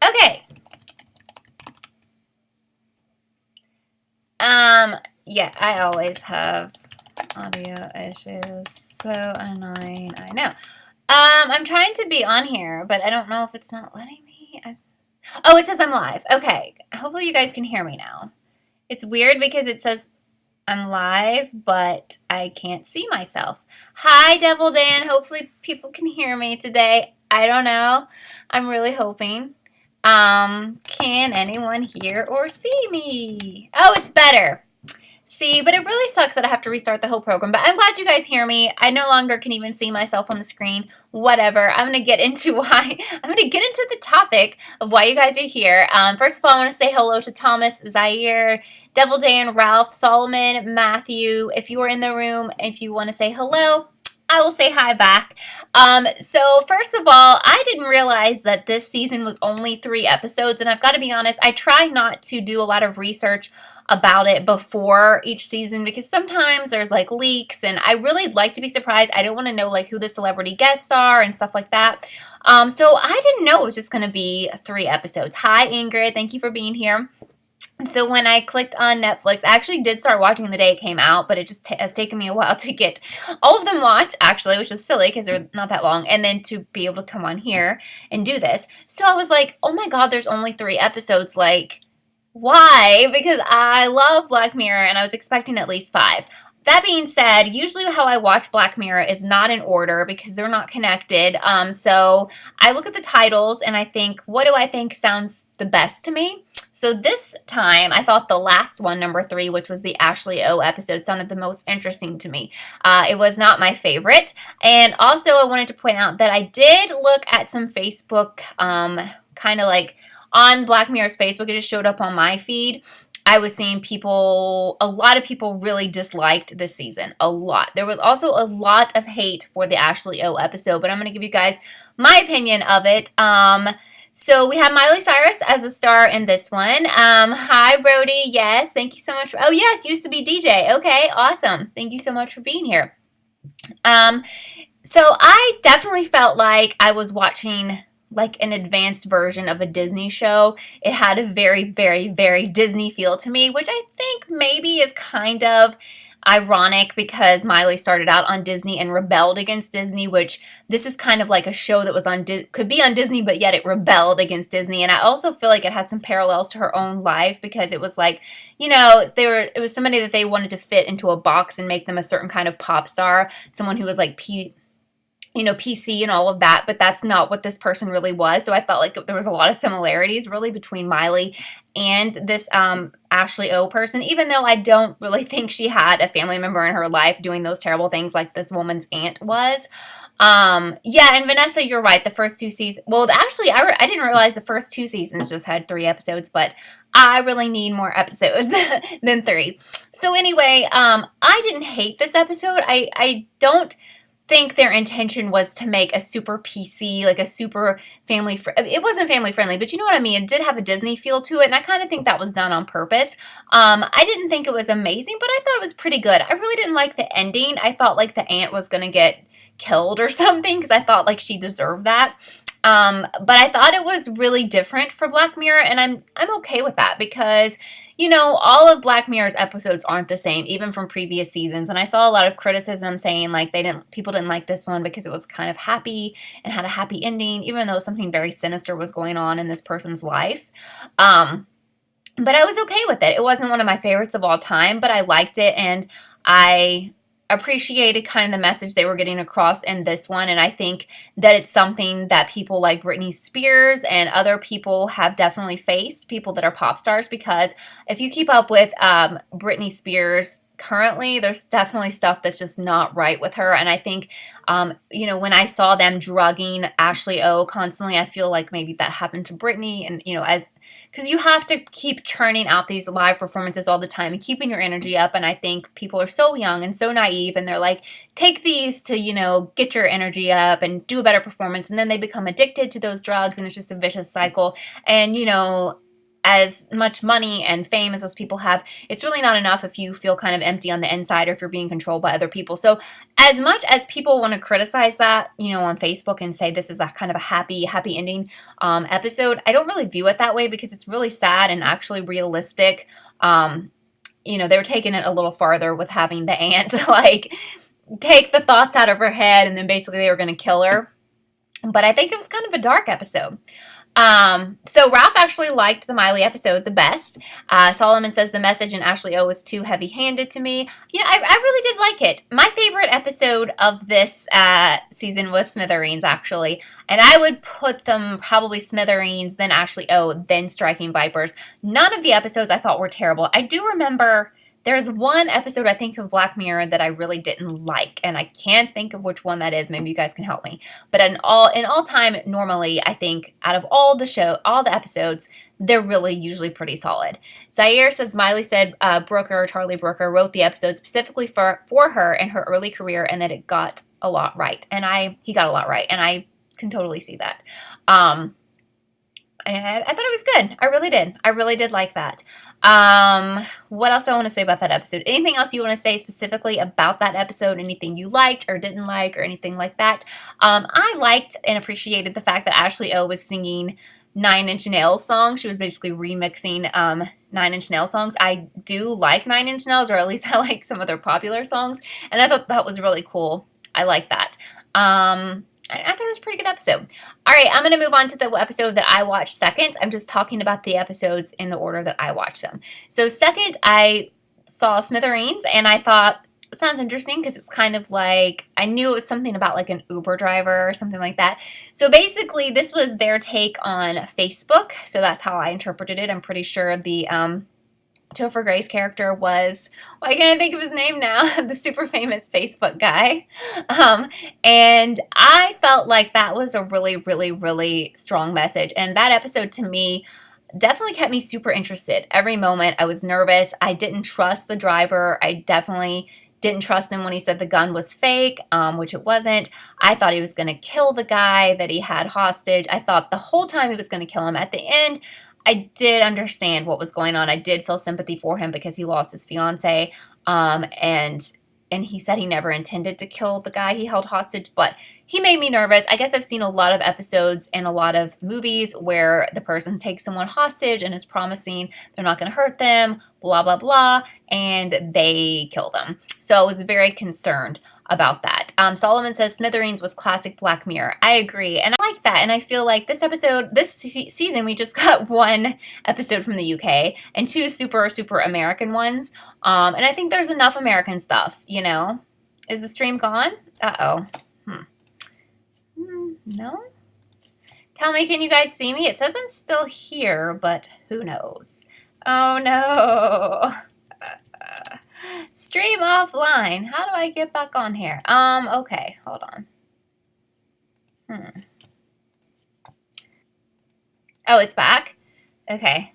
Okay. Yeah, I always have audio issues. So annoying. I know. I'm trying to be on here, but I don't know if it's not letting me. Oh, it says I'm live. Okay. Hopefully you guys can hear me now. It's weird because it says I'm live, but I can't see myself. Hi, Devil Dan. Hopefully people can hear me today. I don't know. I'm really hoping. Can anyone hear or see me? Oh, it's better. See, but it really sucks that I have to restart the whole program. But I'm glad you guys hear me. I no longer can even see myself on the screen. Whatever. I'm going to get into the topic of why you guys are here. First of all, I want to say hello to Thomas, Zaire, Devil Dan, Ralph, Solomon, Matthew. If you are in the room, if you want to say hello, I will say hi back. So first of all, I didn't realize that this season was only 3 episodes, and I've got to be honest, I try not to do a lot of research about it before each season because sometimes there's like leaks and I really like to be surprised. I don't want to know like who the celebrity guests are and stuff like that. So I didn't know it was just going to be 3 episodes. Hi Ingrid, thank you for being here. So when I clicked on Netflix, I actually did start watching the day it came out, but it just has taken me a while to get all of them watched, actually, which is silly because they're not that long, and then to be able to come on here and do this. So I was like, oh my god, there's only 3 episodes, like, why? Because I love Black Mirror and I was expecting at least 5. That being said, usually how I watch Black Mirror is not in order because they're not connected. So I look at the titles and I think, what do I think sounds the best to me? So this time, I thought the last one, number 3, which was the Ashley O episode, sounded the most interesting to me. It was not my favorite. And also, I wanted to point out that I did look at some Facebook, kind of like on Black Mirror's Facebook. It just showed up on my feed. I was seeing a lot of people really disliked this season. A lot. There was also a lot of hate for the Ashley O episode, but I'm going to give you guys my opinion of it. So we have Miley Cyrus as the star in this one. Hi, Brody. Yes, thank you so much. Oh, yes, used to be DJ. Okay, awesome. Thank you so much for being here. So I definitely felt like I was watching like an advanced version of a Disney show. It had a very, very, very Disney feel to me, which I think maybe is kind of ironic because Miley started out on Disney and rebelled against Disney, which this is kind of like a show that was could be on Disney, but yet it rebelled against Disney. And I also feel like it had some parallels to her own life because it was like, you know, it was somebody that they wanted to fit into a box and make them a certain kind of pop star, someone who was like PC and all of that, but that's not what this person really was. So I felt like there was a lot of similarities really between Miley and this Ashley O person, even though I don't really think she had a family member in her life doing those terrible things like this woman's aunt was. Yeah, and Vanessa, you're right. The first 2 seasons, well, actually, I didn't realize the first 2 seasons just had 3 episodes, but I really need more episodes than 3. So anyway, I didn't hate this episode. I don't think their intention was to make a super PC, like a super it wasn't family friendly, but you know what I mean? It did have a Disney feel to it, and I kind of think that was done on purpose. I didn't think it was amazing, but I thought it was pretty good. I really didn't like the ending. I thought like the aunt was going to get killed or something because I thought like she deserved that. But I thought it was really different for Black Mirror, and I'm okay with that because, you know, all of Black Mirror's episodes aren't the same, even from previous seasons. And I saw a lot of criticism saying like people didn't like this one because it was kind of happy and had a happy ending, even though something very sinister was going on in this person's life. But I was okay with it. It wasn't one of my favorites of all time, but I liked it, and I appreciated kind of the message they were getting across in this one, and I think that it's something that people like Britney Spears and other people have definitely faced, people that are pop stars, because if you keep up with Britney Spears currently, there's definitely stuff that's just not right with her, and I think, you know, when I saw them drugging Ashley O constantly, I feel like maybe that happened to Britney, and, you know, because you have to keep churning out these live performances all the time and keeping your energy up, and I think people are so young and so naive, and they're like, take these to, you know, get your energy up and do a better performance, and then they become addicted to those drugs, and it's just a vicious cycle, and, you know, as much money and fame as those people have, it's really not enough if you feel kind of empty on the inside or if you're being controlled by other people. So as much as people want to criticize that, on Facebook and say this is a kind of a happy ending episode, I don't really view it that way because it's really sad and actually realistic. They were taking it a little farther with having the aunt like take the thoughts out of her head, and then basically they were going to kill her. But I think it was kind of a dark episode. So Ralph actually liked the Miley episode the best. Solomon says the message in Ashley O was too heavy-handed to me. I really did like it. My favorite episode of this season was Smithereens, actually. And I would put them probably Smithereens, then Ashley O, then Striking Vipers. None of the episodes I thought were terrible. I do remember there's one episode, I think, of Black Mirror that I really didn't like, and I can't think of which one that is. Maybe you guys can help me. But in all time, normally, I think out of all the episodes, they're really usually pretty solid. Zaire says Miley said Charlie Brooker wrote the episode specifically for her in her early career, and that it got a lot right. And he got a lot right, and I can totally see that. I thought it was good. I really did. I really did like that. What else do I want to say about that episode? Anything else you want to say specifically about that episode? Anything you liked or didn't like or anything like that? I liked and appreciated the fact that Ashley O was singing Nine Inch Nails songs. She was basically remixing Nine Inch Nails songs. I do like Nine Inch Nails, or at least I like some of their popular songs, and I thought that was really cool. I like that. I thought it was a pretty good episode. All right, I'm going to move on to the episode that I watched second. I'm just talking about the episodes in the order that I watched them. So second, I saw Smithereens, and I thought, it sounds interesting because it's kind of like, I knew it was something about like an Uber driver or something like that. So basically, this was their take on Facebook. So that's how I interpreted it. I'm pretty sure the Topher Grace character was, why can't I think of his name now? The super famous Facebook guy. And I felt like that was a really, really, really strong message. And that episode to me definitely kept me super interested. Every moment I was nervous. I didn't trust the driver. I definitely didn't trust him when he said the gun was fake, which it wasn't. I thought he was going to kill the guy that he had hostage. I thought the whole time he was going to kill him. At the end, I did understand what was going on. I did feel sympathy for him because he lost his fiance, and he said he never intended to kill the guy he held hostage, but he made me nervous. I guess I've seen a lot of episodes and a lot of movies where the person takes someone hostage and is promising they're not going to hurt them, blah, blah, blah, and they kill them. So I was very concerned about that. Solomon says Smithereens was classic Black Mirror. I agree, and I like that, and I feel like this season, we just got one episode from the UK and two super, super American ones, and I think there's enough American stuff, Is the stream gone? Uh-oh. No? Tell me, can you guys see me? It says I'm still here, but who knows? Oh, no. Stream offline. How do I get back on here? Okay, hold on. Oh, it's back? Okay.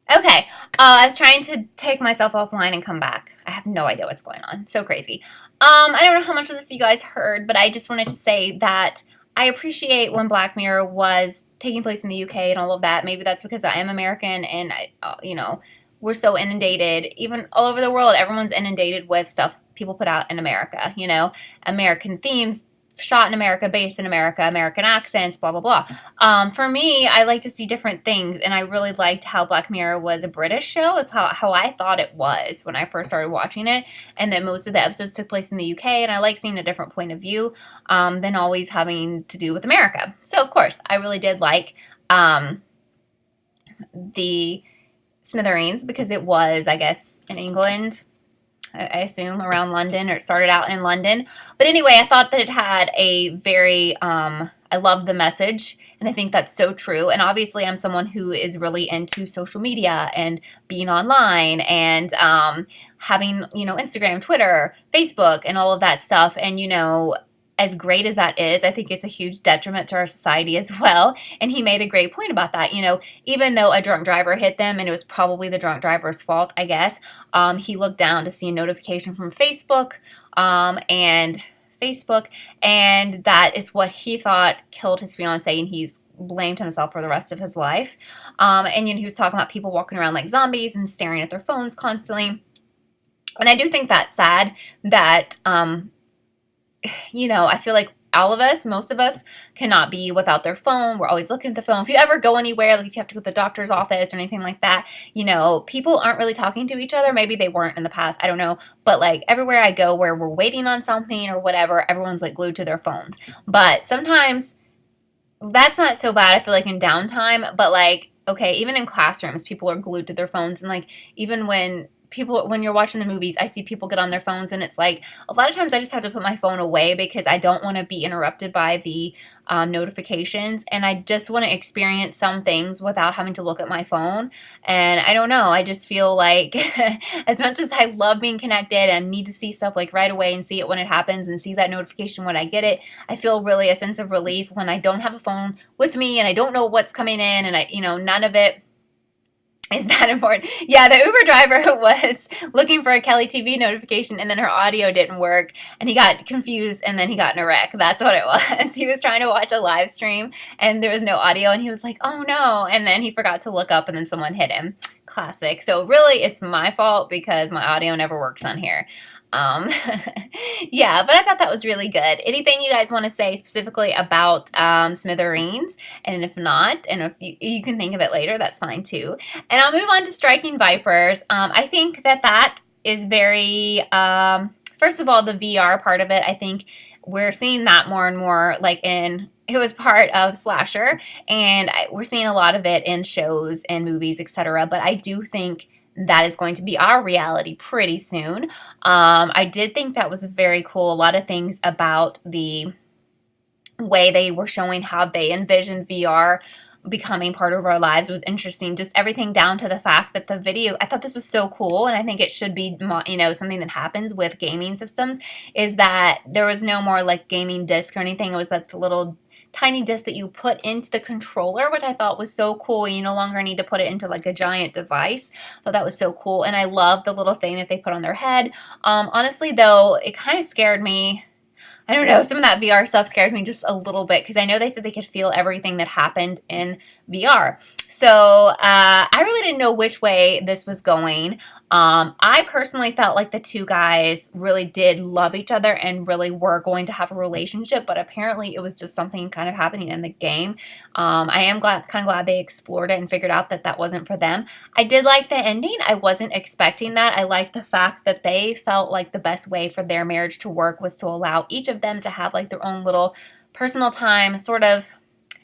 I was trying to take myself offline and come back. I have no idea what's going on. So crazy. I don't know how much of this you guys heard, but I just wanted to say that I appreciate when Black Mirror was taking place in the UK and all of that. Maybe that's because I am American and we're so inundated, even all over the world, everyone's inundated with stuff people put out in America, American themes, shot in America, based in America, American accents, blah, blah, blah. For me, I like to see different things, and I really liked how Black Mirror was a British show, is how I thought it was when I first started watching it, and that most of the episodes took place in the UK, and I like seeing a different point of view than always having to do with America. So, of course, I really did like the Smithereens because it was, I guess, in England, I assume around London, or it started out in London. But anyway, I thought that it had a very, I love the message, and I think that's so true. And obviously I'm someone who is really into social media and being online and having, Instagram, Twitter, Facebook, and all of that stuff. And, as great as that is, I think it's a huge detriment to our society as well. And he made a great point about that. Even though a drunk driver hit them, and it was probably the drunk driver's fault, I guess, he looked down to see a notification from Facebook, and that is what he thought killed his fiance, and he's blamed himself for the rest of his life. And he was talking about people walking around like zombies and staring at their phones constantly. And I do think that's sad that I feel like all of us, most of us, cannot be without their phone. We're always looking at the phone. If you ever go anywhere, like if you have to go to the doctor's office or anything like that, people aren't really talking to each other. Maybe they weren't in the past. I don't know. But like everywhere I go where we're waiting on something or whatever, everyone's like glued to their phones. But sometimes that's not so bad, I feel like, in downtime, but like, okay, even in classrooms, people are glued to their phones. And like, even when you're watching the movies, I see people get on their phones, and it's like, a lot of times I just have to put my phone away because I don't want to be interrupted by the notifications. And I just want to experience some things without having to look at my phone. And I don't know, I just feel like as much as I love being connected and need to see stuff like right away and see it when it happens and see that notification when I get it, I feel really a sense of relief when I don't have a phone with me and I don't know what's coming in, and none of it is that important. Yeah, the Uber driver was looking for a Kelly TV notification, and then her audio didn't work, and he got confused, and then he got in a wreck. That's what it was. He was trying to watch a live stream, and there was no audio, and he was like, oh no, and then he forgot to look up, and then someone hit him. Classic. So really, it's my fault because my audio never works on here. Um, yeah, but I thought that was really good. Anything you guys want to say specifically about Smithereens? And if not, and if you can think of it later, that's fine too. And I'll move on to Striking Vipers. I think that is very, first of all, the VR part of it, I think we're seeing that more and more, like it was part of Slasher, and we're seeing a lot of it in shows and movies, etc. But I do think that is going to be our reality pretty soon. I did think that was very cool. A lot of things about the way they were showing how they envisioned VR becoming part of our lives was interesting. Just everything down to the fact that the video, I thought this was so cool, and I think it should be, something that happens with gaming systems, is that there was no more like gaming disc or anything. It was like the little tiny disc that you put into the controller, which I thought was so cool. You no longer need to put it into like a giant device. I thought that was so cool. And I love the little thing that they put on their head. Honestly, though, it kind of scared me. I don't know, some of that VR stuff scares me just a little bit because I know they said they could feel everything that happened in VR. So I really didn't know which way this was going. I personally felt like the two guys really did love each other and really were going to have a relationship, but apparently it was just something kind of happening in the game. I am kind of glad they explored it and figured out that that wasn't for them. I did like the ending. I wasn't expecting that. I liked the fact that they felt like the best way for their marriage to work was to allow each of them to have like their own little personal time, sort of.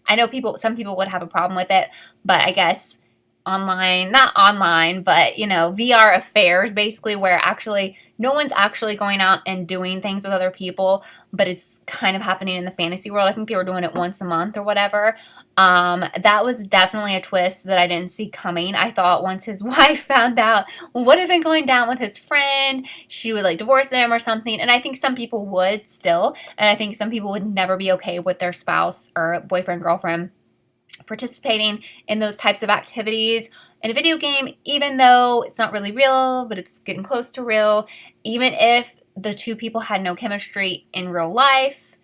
I know some people would have a problem with it, but I guess not online, but VR affairs, basically, where actually no one's actually going out and doing things with other people, but it's kind of happening in the fantasy world. I think they were doing it once a month or whatever. That was definitely a twist that I didn't see coming. I thought once his wife found out what had been going down with his friend, she would like divorce him or something. And I think some people would still, and I think some people would never be okay with their spouse or boyfriend, girlfriend participating in those types of activities in a video game, even though it's not really real, but it's getting close to real. Even if the two people had no chemistry in real life,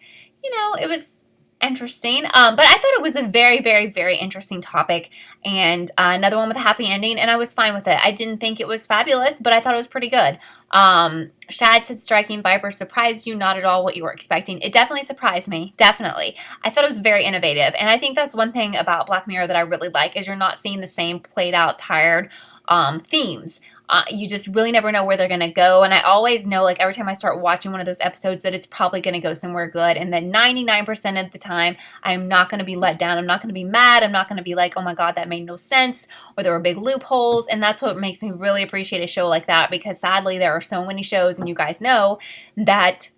it was interesting. But I thought it was a very, very, very interesting topic, and another one with a happy ending, and I was fine with it. I didn't think it was fabulous, but I thought it was pretty good. Shad said Striking Viper surprised you, not at all what you were expecting. It definitely surprised me, definitely. I thought it was very innovative, and I think that's one thing about Black Mirror that I really like, is you're not seeing the same played out, tired themes. You just really never know where they're going to go. And I always know, like, every time I start watching one of those episodes, that it's probably going to go somewhere good. And then 99% of the time, I'm not going to be let down. I'm not going to be mad. I'm not going to be like, oh my God, that made no sense, or there were big loopholes. And that's what makes me really appreciate a show like that, because sadly, there are so many shows, and you guys know, that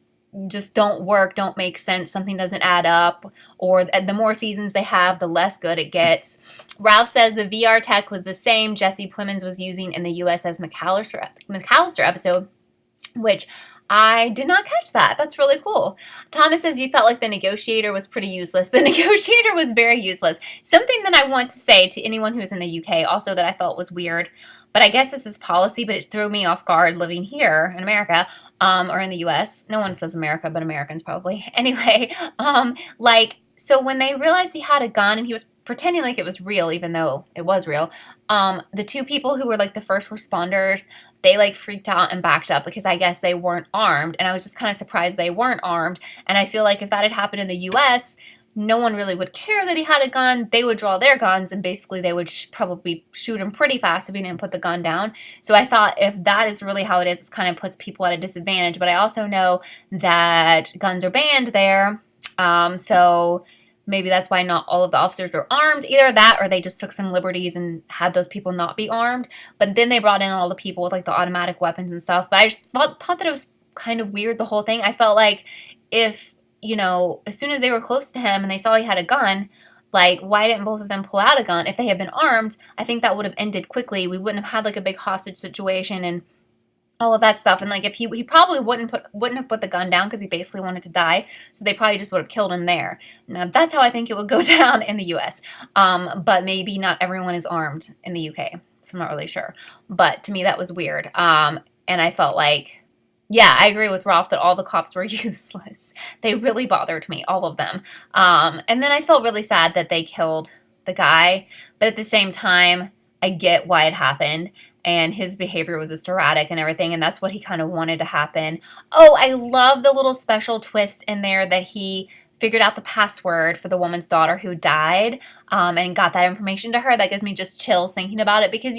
just don't work, don't make sense, something doesn't add up, or the more seasons they have, the less good it gets. Ralph says the VR tech was the same Jesse Plemons was using in the USS McAllister episode, which I did not catch that. That's really cool. Thomas says you felt like the negotiator was pretty useless. The negotiator was very useless. Something that I want to say to anyone who's in the UK also that I felt was weird, but I guess this is policy, but it threw me off guard living here in America, or in the US. No one says America, but Americans probably. Anyway, so when they realized he had a gun and he was pretending like it was real, even though it was real, the two people who were like the first responders, they like freaked out and backed up because I guess they weren't armed. And I was just kind of surprised they weren't armed. And I feel like if that had happened in the US, no one really would care that he had a gun. They would draw their guns and basically they would probably shoot him pretty fast if he didn't put the gun down. So I thought if that is really how it is, it kind of puts people at a disadvantage. But I also know that guns are banned there. So maybe that's why not all of the officers are armed. Either that or they just took some liberties and had those people not be armed. But then they brought in all the people with like the automatic weapons and stuff. But I just thought that it was kind of weird, the whole thing. I felt like if, as soon as they were close to him and they saw he had a gun, like, why didn't both of them pull out a gun? If they had been armed, I think that would have ended quickly. We wouldn't have had like a big hostage situation and all of that stuff. And like if he probably wouldn't have put the gun down because he basically wanted to die, so they probably just would have killed him there. Now that's how I think it would go down in the US. But maybe not everyone is armed in the UK, so I'm not really sure. But to me that was weird. And I felt like, yeah, I agree with Ralph that all the cops were useless. They really bothered me, all of them. And then I felt really sad that they killed the guy, but at the same time I get why it happened. And his behavior was just erratic and everything, and that's what he kind of wanted to happen. Oh, I love the little special twist in there that he figured out the password for the woman's daughter who died, and got that information to her. That gives me just chills thinking about it because,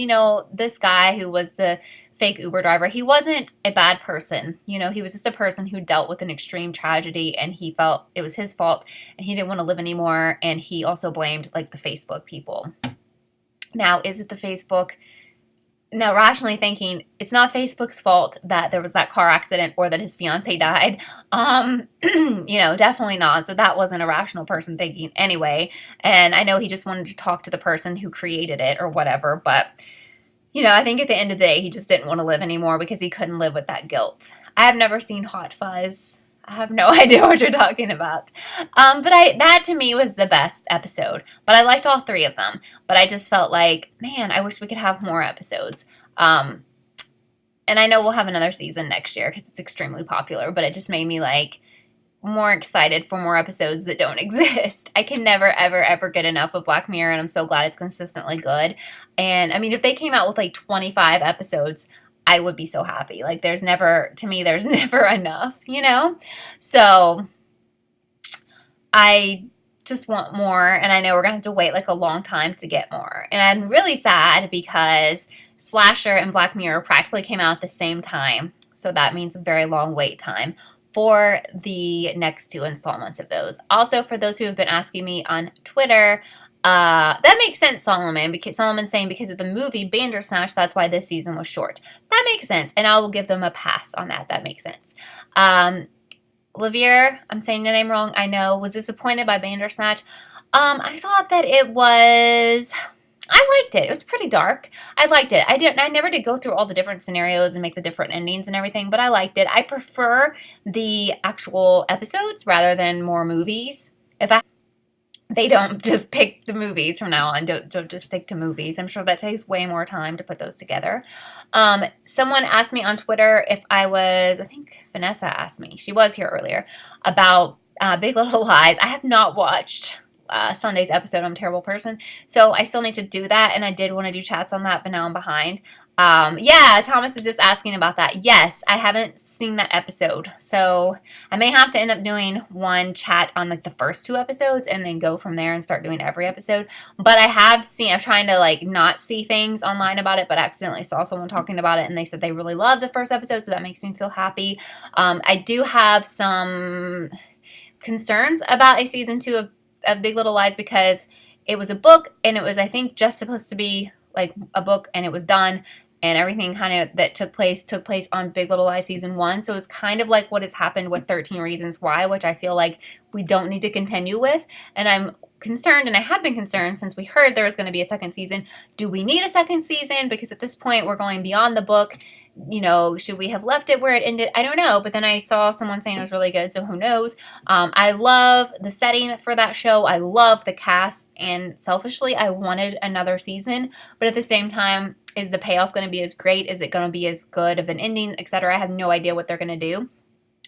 this guy who was the fake Uber driver, he wasn't a bad person. He was just a person who dealt with an extreme tragedy, and he felt it was his fault, and he didn't want to live anymore, and he also blamed, like, the Facebook people. Now, is it the Facebook... Now, rationally thinking, it's not Facebook's fault that there was that car accident or that his fiance died. Definitely not. So that wasn't a rational person thinking anyway. And I know he just wanted to talk to the person who created it or whatever. But, I think at the end of the day, he just didn't want to live anymore because he couldn't live with that guilt. I have never seen Hot Fuzz. I have no idea what you're talking about. But that to me was the best episode. But I liked all three of them. But I just felt like, man, I wish we could have more episodes. And I know we'll have another season next year because it's extremely popular. But it just made me like more excited for more episodes that don't exist. I can never, ever, ever get enough of Black Mirror. And I'm so glad it's consistently good. And I mean, if they came out with like 25 episodes, I would be so happy. Like there's never enough, So I just want more, and I know we're going to have to wait like a long time to get more. And I'm really sad because Slasher and Black Mirror practically came out at the same time. So that means a very long wait time for the next two installments of those. Also, for those who have been asking me on Twitter, that makes sense, Solomon, because Solomon's saying because of the movie Bandersnatch, that's why this season was short. That makes sense, and I will give them a pass on that. That makes sense. Lavier, I'm saying the name wrong, I know, was disappointed by Bandersnatch. I thought that I liked it. It was pretty dark. I liked it. I never did go through all the different scenarios and make the different endings and everything, but I liked it. I prefer the actual episodes rather than more movies. They don't just pick the movies from now on. Don't just stick to movies. I'm sure that takes way more time to put those together. Someone asked me on Twitter if I think Vanessa asked me, she was here earlier, about Big Little Lies. I have not watched Sunday's episode. I'm a terrible person. So I still need to do that, and I did want to do chats on that, but now I'm behind. Yeah, Thomas is just asking about that. Yes, I haven't seen that episode. So I may have to end up doing one chat on like the first two episodes and then go from there and start doing every episode. But I'm trying to like not see things online about it, but accidentally saw someone talking about it and they said they really loved the first episode. So that makes me feel happy. I do have some concerns about a season 2 of Big Little Lies because it was a book and it was, I think, just supposed to be like a book and it was done. And everything kind of that took place on Big Little Lies season 1. So it was kind of like what has happened with 13 Reasons Why, which I feel like we don't need to continue with. And I'm concerned, and I have been concerned since we heard there was going to be a second season. Do we need a second season? Because at this point, we're going beyond the book. Should we have left it where it ended? I don't know. But then I saw someone saying it was really good, so who knows? I love the setting for that show. I love the cast. And selfishly, I wanted another season. But at the same time, is the payoff going to be as great? Is it going to be as good of an ending, etc.? I have no idea what they're going to do.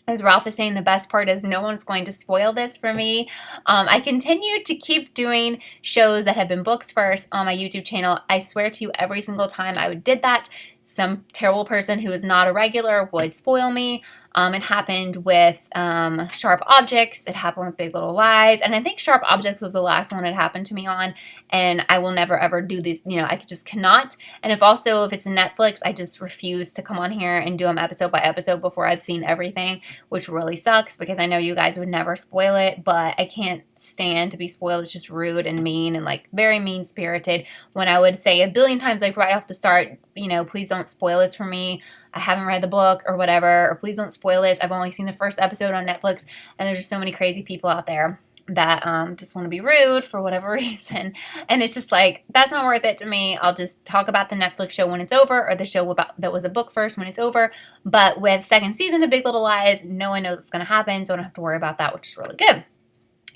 As Ralph is saying, the best part is no one's going to spoil this for me. I continue to keep doing shows that have been books first on my YouTube channel. I swear to you, every single time I did that, some terrible person who is not a regular would spoil me. It happened with Sharp Objects. It happened with Big Little Lies. And I think Sharp Objects was the last one it happened to me on. And I will never, ever do this. You know, I just cannot. And if it's a Netflix, I just refuse to come on here and do them episode by episode before I've seen everything, which really sucks because I know you guys would never spoil it. But I can't stand to be spoiled. It's just rude and mean and like very mean-spirited when I would say a billion times, like right off the start, you know, please don't spoil this for me. I haven't read the book or whatever, or please don't spoil this. I've only seen the first episode on Netflix, and there's just so many crazy people out there that just want to be rude for whatever reason. And it's just like, that's not worth it to me. I'll just talk about the Netflix show when it's over, or the show that was a book first when it's over. But with second season of Big Little Lies, no one knows what's going to happen, so I don't have to worry about that, which is really good.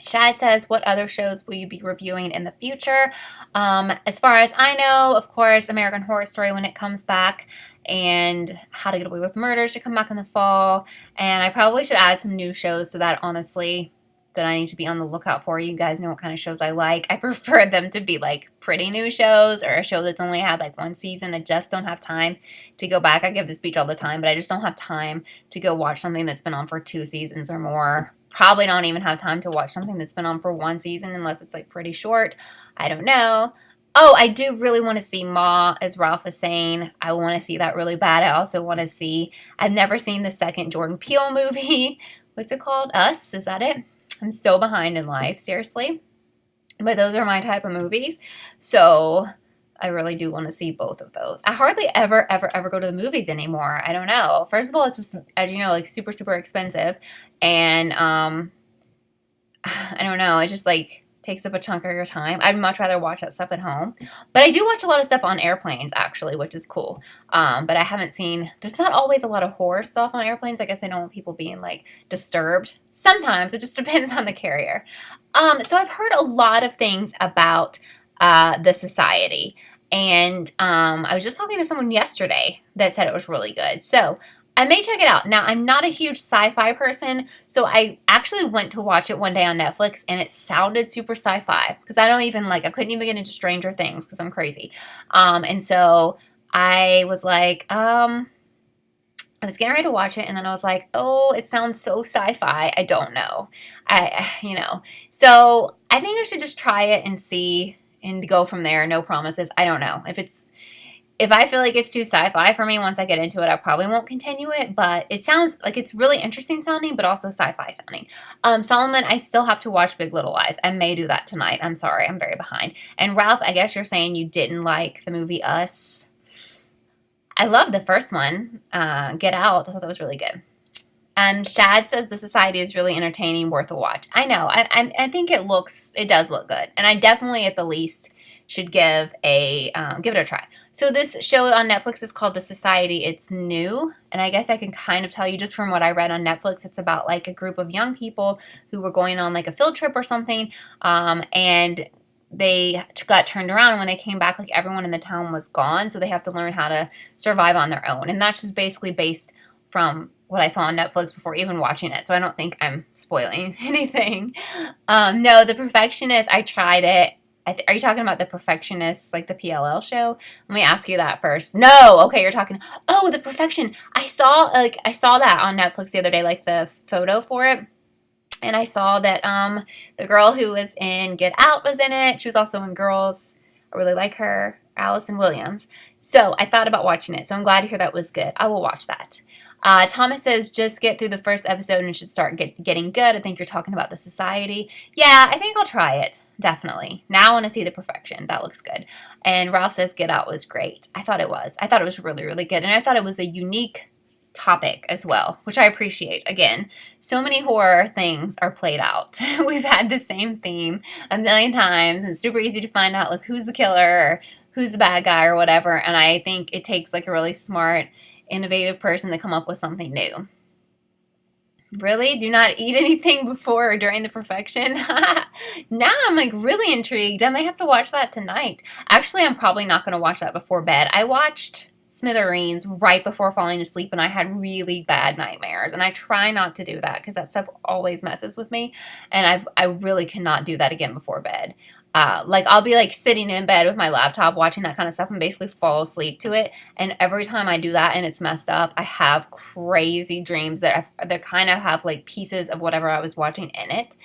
Shad says, what other shows will you be reviewing in the future? As far as I know, of course, American Horror Story when it comes back, and How to Get Away with Murder should come back in the fall. And I probably should add some new shows so that, honestly, that I need to be on the lookout for. You guys know what kind of shows I like. I prefer them to be like pretty new shows or a show that's only had like one season. I just don't have time to go back. I give this speech all the time, but I just don't have time to go watch something that's been on for 2 seasons or more. Probably don't even have time to watch something that's been on for 1 season unless it's like pretty short. I don't know. Oh, I do really want to see Ma, as Ralph is saying. I want to see that really bad. I also want to see, I've never seen the second Jordan Peele movie. What's it called? Us? Is that it? I'm so behind in life, seriously. But those are my type of movies. So I really do want to see both of those. I hardly ever go to the movies anymore. I don't know. First of all, it's just, as you know, like super, super expensive. And I don't know. It just like takes up a chunk of your time. I'd much rather watch that stuff at home. But I do watch a lot of stuff on airplanes, actually, which is cool. But I haven't seen, there's not always a lot of horror stuff on airplanes. I guess they don't want people being like disturbed. Sometimes it just depends on the carrier. So I've heard a lot of things about The Society. And I was just talking to someone yesterday that said it was really good. So I may check it out. Now, I'm not a huge sci-fi person, so I actually went to watch it one day on Netflix, and it sounded super sci-fi, because I couldn't even get into Stranger Things, because I'm crazy. And so I was like, I was getting ready to watch it, and then I was like, oh, it sounds so sci-fi. I don't know. So I think I should just try it and see, and go from there. No promises. I don't know. If I feel like it's too sci-fi for me, once I get into it, I probably won't continue it, but it sounds like it's really interesting sounding, but also sci-fi sounding. Solomon, I still have to watch Big Little Lies. I may do that tonight. I'm sorry. I'm very behind. And Ralph, I guess you're saying you didn't like the movie Us. I love the first one, Get Out. I thought that was really good. Shad says The Society is really entertaining, worth a watch. I know. I think it does look good. And I definitely, at the least, should give it a try. So this show on Netflix is called The Society. It's new, and I guess I can kind of tell you just from what I read on Netflix, it's about like a group of young people who were going on like a field trip or something, and they got turned around, and when they came back, like everyone in the town was gone, so they have to learn how to survive on their own. And that's just basically based from what I saw on Netflix before even watching it, so I don't think I'm spoiling anything. No, The Perfectionist, I tried it. Are you talking about The Perfectionist, like the PLL show? Let me ask you that first. No, okay, you're talking. Oh, The Perfection. I saw that on Netflix the other day, like the photo for it, and I saw that the girl who was in Get Out was in it. She was also in Girls. I really like her, Allison Williams. So I thought about watching it. So I'm glad to hear that was good. I will watch that. Thomas says, just get through the first episode and it should start getting good. I think you're talking about The Society. Yeah, I think I'll try it. Definitely. Now I want to see The Perfection. That looks good. And Ralph says Get Out was great. I thought it was. I thought it was really, really good. And I thought it was a unique topic as well, which I appreciate. Again, so many horror things are played out. We've had the same theme a million times, and it's super easy to find out like who's the killer or who's the bad guy or whatever. And I think it takes like a really smart, innovative person to come up with something new. Really? Do not eat anything before or during The Perfection? Now I'm like really intrigued. I might have to watch that tonight. Actually, I'm probably not going to watch that before bed. I watched smithereens right before falling asleep, and I had really bad nightmares. And I try not to do that because that stuff always messes with me, and I really cannot do that again before bed. Like I'll be like sitting in bed with my laptop watching that kind of stuff and basically fall asleep to it. And every time I do that and it's messed up, I have crazy dreams that kind of have like pieces of whatever I was watching in it.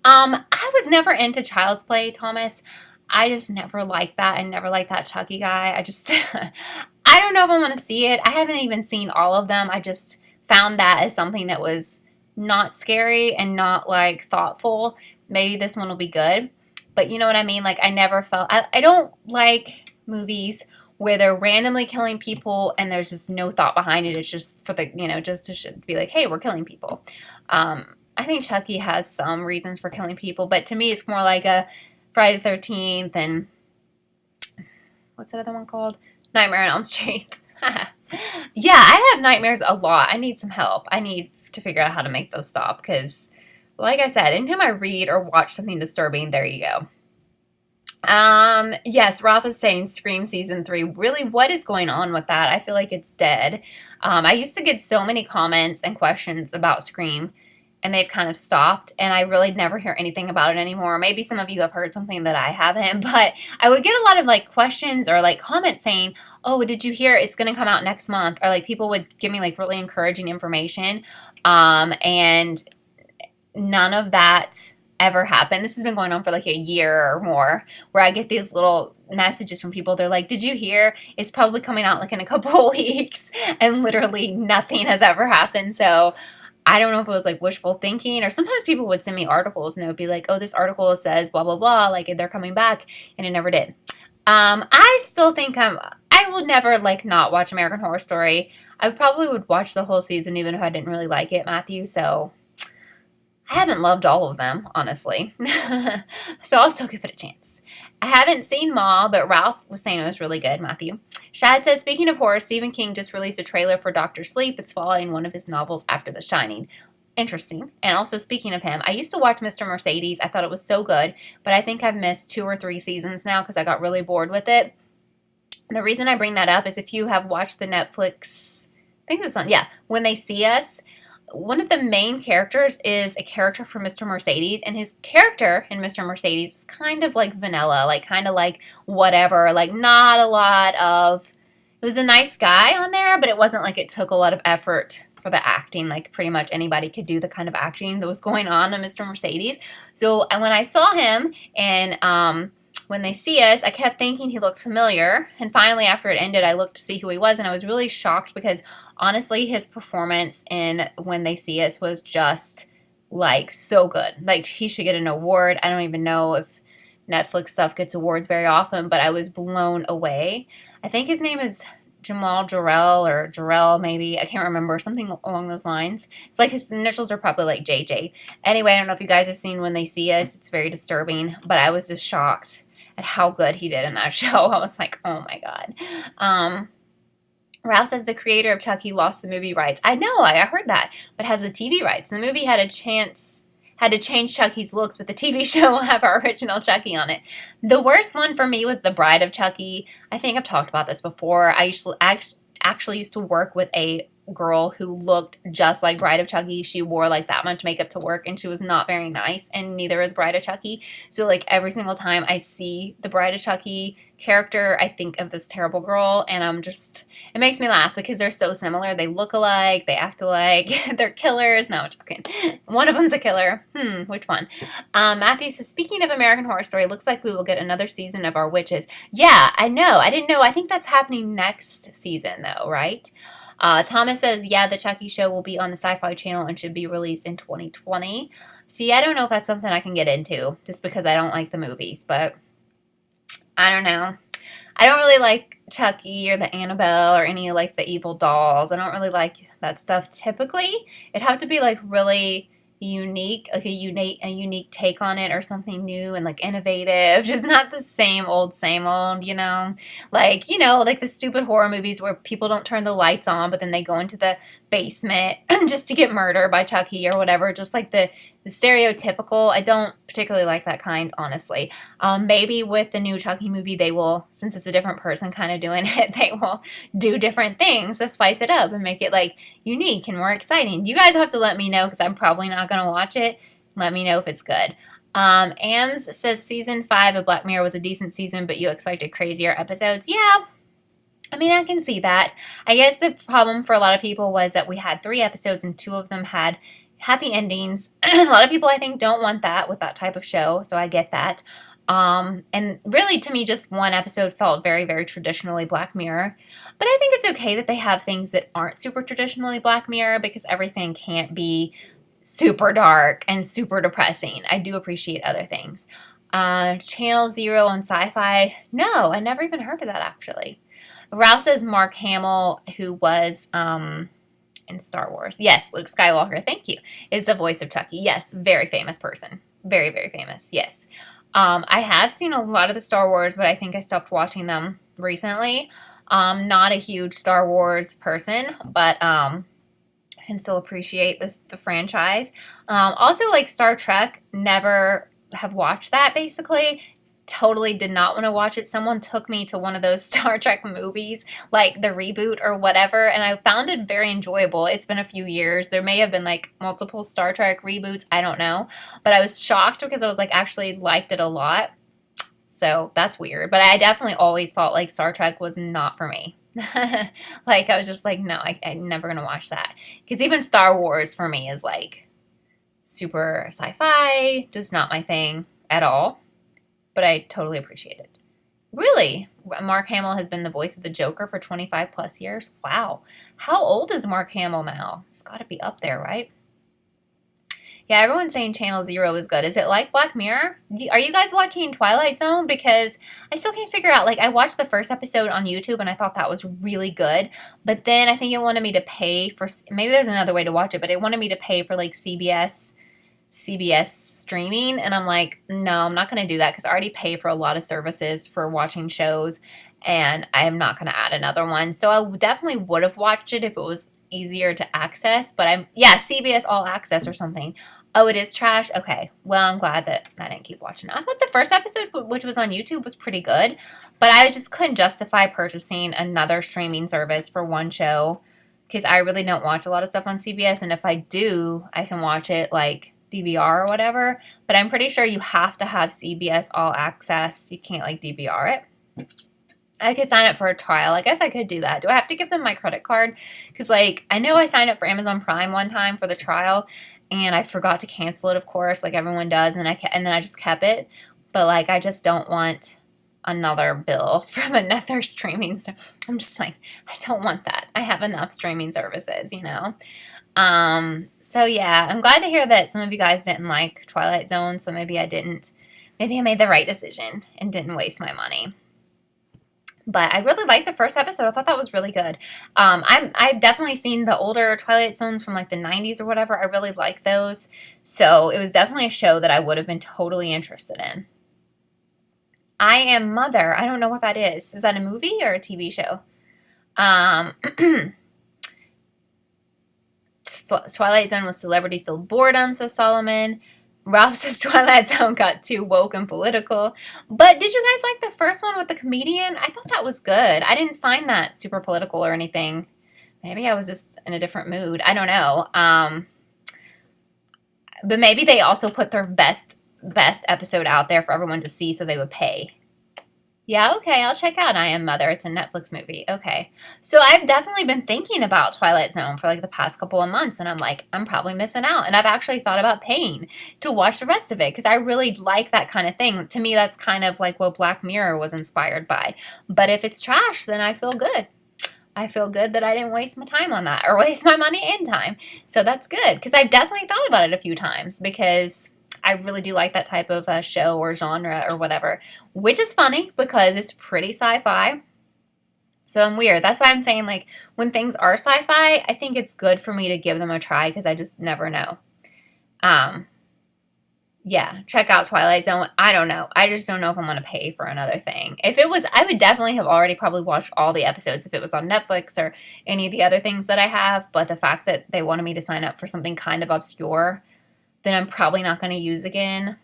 I was never into Child's Play, Thomas. I just never liked that. I never liked that Chucky guy. I just, I don't know if I want to see it. I haven't even seen all of them. I just found that as something that was not scary and not like thoughtful. Maybe this one will be good. But you know what I mean? Like, I never felt, I don't like movies where they're randomly killing people and there's just no thought behind it. It's just for the, just to be like, hey, we're killing people. I think Chucky has some reasons for killing people, but to me, it's more like a Friday the 13th and what's that other one called? Nightmare on Elm Street. Yeah, I have nightmares a lot. I need some help. I need to figure out how to make those stop because, like I said, anytime I read or watch something disturbing, there you go. Yes, Ralph is saying Scream Season 3. Really, what is going on with that? I feel like it's dead. I used to get so many comments and questions about Scream, and they've kind of stopped, and I really never hear anything about it anymore. Maybe some of you have heard something that I haven't, but I would get a lot of like questions or like comments saying, oh, did you hear it's going to come out next month? Or like people would give me like really encouraging information. And none of that ever happened. This has been going on for like a year or more, where I get these little messages from people. They're like, did you hear? It's probably coming out like in a couple of weeks. And literally nothing has ever happened. So I don't know if it was like wishful thinking, or sometimes people would send me articles and it would be like, oh, this article says blah, blah, blah, like they're coming back, and it never did. I still think I will never like not watch American Horror Story. I probably would watch the whole season even if I didn't really like it, Matthew, so I haven't loved all of them, honestly. So I'll still give it a chance. I haven't seen Ma, but Ralph was saying it was really good, Matthew. Shad says, speaking of horror, Stephen King just released a trailer for Doctor Sleep. It's following one of his novels after The Shining. Interesting. And also, speaking of him, I used to watch Mr. Mercedes. I thought it was so good, but I think I've missed 2 or 3 seasons now because I got really bored with it. And the reason I bring that up is if you have watched the Netflix, I think this one, yeah, When They See Us, one of the main characters is a character from Mr. Mercedes, and his character in Mr. Mercedes was kind of like vanilla, like kind of like whatever, like not a lot of, it was a nice guy on there, but it wasn't like it took a lot of effort for the acting. Like pretty much anybody could do the kind of acting that was going on in Mr. Mercedes. So when I saw him and When They See Us, I kept thinking he looked familiar. And finally, after it ended, I looked to see who he was, and I was really shocked because honestly, his performance in When They See Us was just like so good. Like he should get an award. I don't even know if Netflix stuff gets awards very often, but I was blown away. I think his name is Jamal Jarrell or Jarrell maybe. I can't remember. Something along those lines. It's like his initials are probably like JJ. Anyway, I don't know if you guys have seen When They See Us. It's very disturbing, but I was just shocked at how good he did in that show. I was like, oh my God. Ralph says the creator of Chucky lost the movie rights. I know, I heard that, but has the TV rights. And the movie had to change Chucky's looks, but the TV show will have our original Chucky on it. The worst one for me was The Bride of Chucky. I think I've talked about this before. I actually used to work with a girl who looked just like Bride of Chucky. She wore like that much makeup to work, and she was not very nice, and neither is Bride of Chucky. So like every single time I see the Bride of Chucky character, I think of this terrible girl, and it makes me laugh because they're so similar. They look alike, they act alike, they're killers. No, I'm joking. One of them's a killer. Which one? Matthew says, speaking of American Horror Story, looks like we will get another season of Our Witches. Yeah, I know. I didn't know. I think that's happening next season though, right? Thomas says, yeah, the Chucky show will be on the Sci-Fi Channel and should be released in 2020. See, I don't know if that's something I can get into just because I don't like the movies, but I don't know. I don't really like Chucky or the Annabelle or any like the evil dolls. I don't really like that stuff typically. It'd have to be like really unique, like a unique take on it or something new and like innovative, just not the same old, like, like the stupid horror movies where people don't turn the lights on, but then they go into the basement just to get murdered by Chucky or whatever. Just like the stereotypical. I don't particularly like that kind, honestly. Maybe with the new Chucky movie, they will, since it's a different person kind of doing it, they will do different things to spice it up and make it like unique and more exciting. You guys have to let me know because I'm probably not going to watch it. Let me know if it's good. Ams says season 5 of Black Mirror was a decent season, but you expected crazier episodes. Yeah, I mean, I can see that. I guess the problem for a lot of people was that we had 3 episodes and 2 of them had happy endings. A lot of people, I think, don't want that with that type of show, so I get that. And really, to me, just 1 episode felt very, very traditionally Black Mirror. But I think it's okay that they have things that aren't super traditionally Black Mirror because everything can't be super dark and super depressing. I do appreciate other things. Channel Zero on Sci-Fi. No, I never even heard of that, actually. Ralph says Mark Hamill, who was in Star Wars. Yes, Luke Skywalker, thank you, is the voice of Chucky. Yes, very famous person. Very, very famous, yes. I have seen a lot of the Star Wars, but I think I stopped watching them recently. Not a huge Star Wars person, but I can still appreciate the franchise. Also, like Star Trek, never have watched that, basically. Totally did not want to watch it. Someone took me to one of those Star Trek movies, like the reboot or whatever, and I found it very enjoyable. It's been a few years. There may have been like multiple Star Trek reboots. I don't know. But I was shocked because I was like actually liked it a lot. So that's weird. But I definitely always thought like Star Trek was not for me. Like I was just like, no, I'm never going to watch that. Because even Star Wars for me is like super sci-fi, just not my thing at all. But I totally appreciate it. Really? Mark Hamill has been the voice of the Joker for 25 plus years? Wow. How old is Mark Hamill now? It's got to be up there, right? Yeah, everyone's saying Channel Zero is good. Is it like Black Mirror? Are you guys watching Twilight Zone? Because I still can't figure out. Like, I watched the first episode on YouTube, and I thought that was really good. But then I think it wanted me to pay for... Maybe there's another way to watch it, but it wanted me to pay for, like, CBS streaming, and I'm like, no, I'm not going to do that because I already pay for a lot of services for watching shows, and I am not going to add another one. So I definitely would have watched it if it was easier to access, but CBS All Access or something. Oh, it is trash? Okay, well, I'm glad that I didn't keep watching it. I thought the first episode, which was on YouTube, was pretty good, but I just couldn't justify purchasing another streaming service for one show because I really don't watch a lot of stuff on CBS, and if I do, I can watch it like DVR or whatever, but I'm pretty sure you have to have CBS All Access. You can't like DVR it. I could sign up for a trial. I guess I could do that. Do I have to give them my credit card? Because like I know I signed up for Amazon Prime one time for the trial, and I forgot to cancel it, of course, like everyone does, and then I just kept it. But like I just don't want another bill from another streaming service. I'm just like, I don't want that. I have enough streaming services, you know. So yeah, I'm glad to hear that some of you guys didn't like Twilight Zone, so maybe I made the right decision and didn't waste my money. But I really liked the first episode. I thought that was really good. I've definitely seen the older Twilight Zones from like the 90s or whatever. I really like those. So it was definitely a show that I would have been totally interested in. I Am Mother. I don't know what that is. Is that a movie or a TV show? Twilight Zone was celebrity-filled boredom, says Solomon. Ralph says Twilight Zone got too woke and political. But did you guys like the first one with the comedian? I thought that was good. I didn't find that super political or anything. Maybe I was just in a different mood. I don't know. But maybe they also put their best episode out there for everyone to see so they would pay. Yeah, okay, I'll check out I Am Mother. It's a Netflix movie. Okay. So I've definitely been thinking about Twilight Zone for like the past couple of months, and I'm like, I'm probably missing out. And I've actually thought about paying to watch the rest of it because I really like that kind of thing. To me, that's kind of like what Black Mirror was inspired by. But if it's trash, then I feel good. I feel good that I didn't waste my time on that or waste my money and time. So that's good because I've definitely thought about it a few times because I really do like that type of show or genre or whatever, which is funny because it's pretty sci-fi. So I'm weird. That's why I'm saying, like, when things are sci-fi, I think it's good for me to give them a try because I just never know. yeah, check out Twilight Zone. I don't know. I just don't know if I'm going to pay for another thing. If it was, I would definitely have already probably watched all the episodes if it was on Netflix or any of the other things that I have. But the fact that they wanted me to sign up for something kind of obscure that I'm probably not going to use again.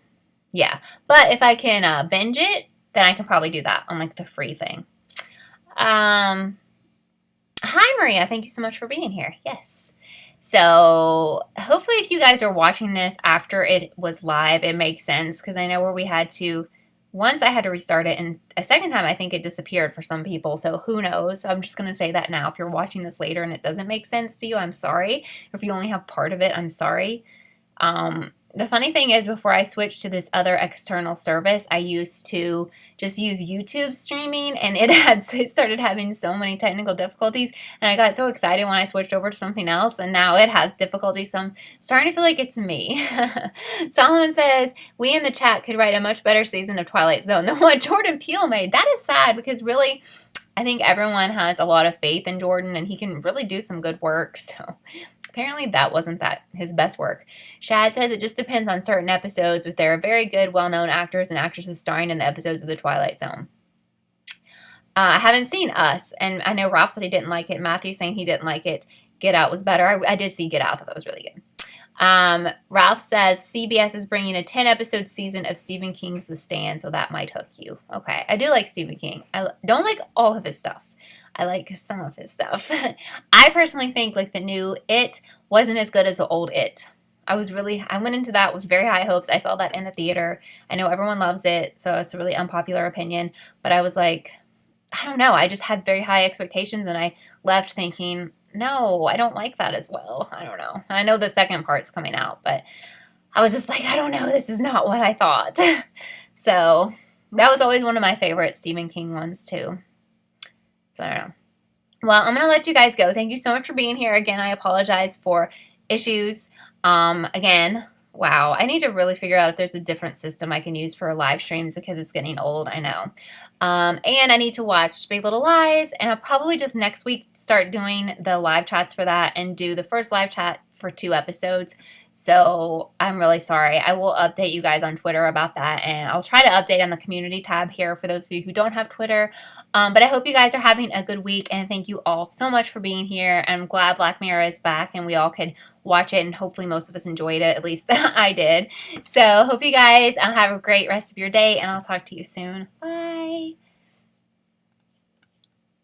Yeah. But if I can binge it, then I can probably do that on like the free thing. Hi, Maria. Thank you so much for being here. Yes. So hopefully if you guys are watching this after it was live, it makes sense because I know where we had to, once I had to restart it and a second time I think it disappeared for some people. So who knows? I'm just going to say that now. If you're watching this later and it doesn't make sense to you, I'm sorry. If you only have part of it, I'm sorry. The funny thing is, before I switched to this other external service, I used to just use YouTube streaming, and it started having so many technical difficulties, and I got so excited when I switched over to something else, and now it has difficulties, so I'm starting to feel like it's me. Solomon says, we in the chat could write a much better season of Twilight Zone than what Jordan Peele made. That is sad, because really, I think everyone has a lot of faith in Jordan, and he can really do some good work, so apparently that wasn't his best work. Shad says it just depends on certain episodes, but there are very good, well-known actors and actresses starring in the episodes of The Twilight Zone. I haven't seen Us, and I know Ralph said he didn't like it. Matthew's saying he didn't like it. Get Out was better. I did see Get Out. I thought that was really good. Ralph says CBS is bringing a 10-episode season of Stephen King's The Stand, so that might hook you. Okay, I do like Stephen King. I don't like all of his stuff. I like some of his stuff. I personally think like the new It wasn't as good as the old It. I went into that with very high hopes. I saw that in the theater. I know everyone loves it, so it's a really unpopular opinion. But I was like, I don't know. I just had very high expectations, and I left thinking, no, I don't like that as well. I don't know. I know the second part's coming out, but I was just like, I don't know. This is not what I thought. So that was always one of my favorite Stephen King ones, too. So I don't know. Well, I'm going to let you guys go. Thank you so much for being here. Again, I apologize for issues. Again, wow, I need to really figure out if there's a different system I can use for live streams because it's getting old, I know. And I need to watch Big Little Lies, and I'll probably just next week start doing the live chats for that and do the first live chat for 2 episodes. So I'm really sorry. I will update you guys on Twitter about that, and I'll try to update on the community tab here for those of you who don't have Twitter. But I hope you guys are having a good week, and thank you all so much for being here. I'm glad Black Mirror is back, and we all could watch it, and hopefully most of us enjoyed it. At least I did. So hope you guys have a great rest of your day, and I'll talk to you soon. Bye.